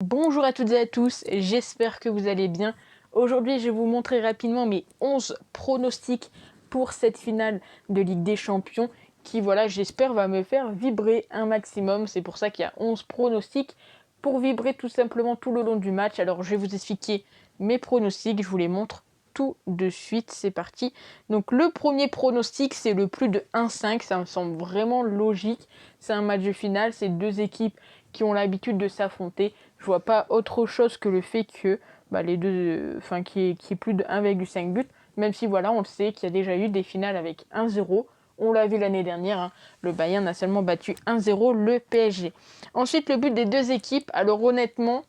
Bonjour à toutes et à tous, j'espère que vous allez bien. Aujourd'hui, je vais vous montrer rapidement mes 11 pronostics pour cette finale de Ligue des Champions qui, voilà, j'espère va me faire vibrer un maximum. C'est pour ça qu'il y a 11 pronostics pour vibrer tout simplement tout le long du match. Alors, je vais vous expliquer mes pronostics, je vous les montre tout de suite, c'est parti. Donc, le premier pronostic, c'est le plus de 1,5, ça me semble vraiment logique. C'est un match de finale, c'est deux équipes qui ont l'habitude de s'affronter. Je vois pas autre chose que le fait que les deux, qu'il y ait plus de 1,5 but, même si voilà, on le sait qu'il y a déjà eu des finales avec 1-0. On l'a vu l'année dernière, hein. Le Bayern a seulement battu 1-0 le PSG. Ensuite, le but des deux équipes. Alors honnêtement,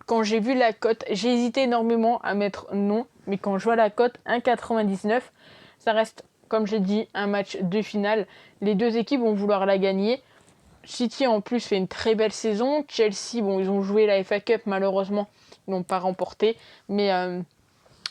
quand j'ai vu la cote, j'ai hésité énormément à mettre non, mais quand je vois la cote 1,99, ça reste, comme j'ai dit, un match de finale. Les deux équipes vont vouloir la gagner. City en plus fait une très belle saison. Chelsea, bon, ils ont joué la FA Cup, malheureusement, ils n'ont pas remporté. Mais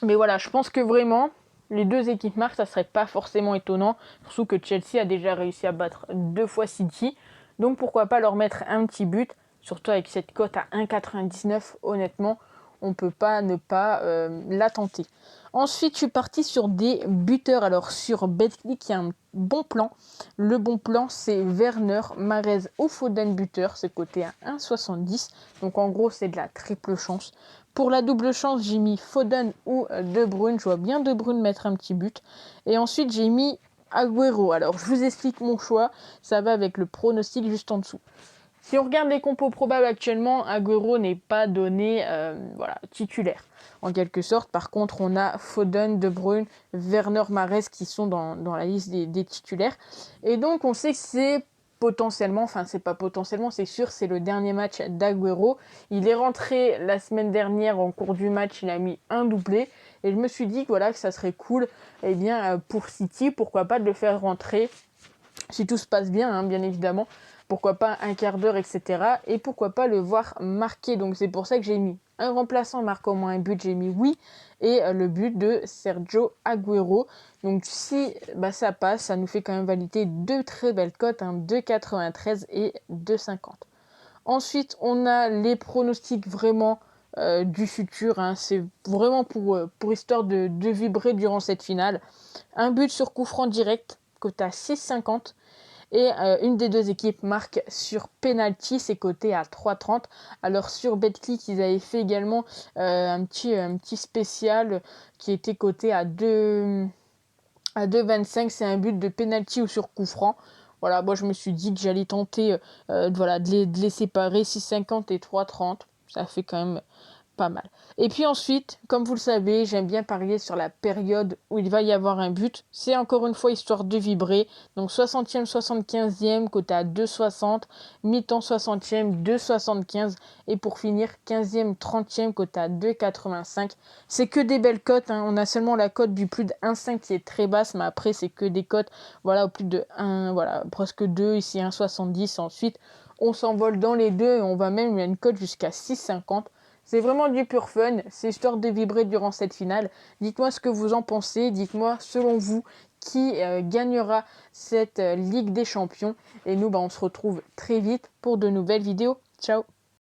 voilà, je pense que vraiment, les deux équipes marquent, ça serait pas forcément étonnant. Surtout que Chelsea a déjà réussi à battre 2 fois City. Donc pourquoi pas leur mettre un petit but. Surtout avec cette cote à 1,99, honnêtement, on ne peut pas ne pas la tenter. Ensuite, je suis parti sur des buteurs. Alors sur Betclic, il y a un bon plan. Le bon plan, c'est Werner, Mahrez ou Foden buteur. C'est coté à 1,70. Donc en gros, c'est de la triple chance. Pour la double chance, j'ai mis Foden ou De Bruyne. Je vois bien De Bruyne mettre un petit but. Et ensuite, j'ai mis Agüero. Alors, je vous explique mon choix. Ça va avec le pronostic juste en dessous. Si on regarde les compos probables actuellement, Agüero n'est pas donné titulaire, en quelque sorte. Par contre, on a Foden, De Bruyne, Werner, Mahrez qui sont dans la liste des titulaires. Et donc, on sait que c'est potentiellement, enfin c'est pas potentiellement, c'est sûr, c'est le dernier match d'Agüero. Il est rentré la semaine dernière en cours du match, il a mis un doublé. Et je me suis dit que ça serait cool pour City, pourquoi pas de le faire rentrer si tout se passe bien, hein, bien évidemment, pourquoi pas un quart d'heure, etc. Et pourquoi pas le voir marquer. Donc c'est pour ça que j'ai mis un remplaçant marque au moins un but, j'ai mis oui, et le but de Sergio Agüero. Donc si ça passe, ça nous fait quand même valider deux très belles cotes, hein, 2,93 et 2,50. Ensuite, on a les pronostics vraiment du futur, hein. C'est vraiment pour histoire de vibrer durant cette finale. Un but sur coup franc direct, coté à 6,50. Et une des deux équipes marque sur penalty, c'est coté à 3,30. Alors sur Betclic, ils avaient fait également un petit spécial qui était coté à 2,25. C'est un but de penalty ou sur coup franc. Voilà, moi je me suis dit que j'allais tenter de les séparer, 6,50 et 3,30. Ça fait quand même pas mal. Et puis ensuite, comme vous le savez, j'aime bien parier sur la période où il va y avoir un but. C'est encore une fois histoire de vibrer. Donc 60e, 75e, coté à 2,60. Mi-temps 60e, 2,75. Et pour finir, 15e, 30e, coté à 2,85. C'est que des belles cotes, hein. On a seulement la cote du plus de 1,5 qui est très basse. Mais après, c'est que des cotes au plus de 1, presque 2. Ici, 1,70. Ensuite, on s'envole dans les deux et on va même à une cote jusqu'à 6,50. C'est vraiment du pur fun, c'est histoire de vibrer durant cette finale. Dites-moi ce que vous en pensez, dites-moi selon vous qui gagnera cette Ligue des Champions. Et nous, on se retrouve très vite pour de nouvelles vidéos. Ciao!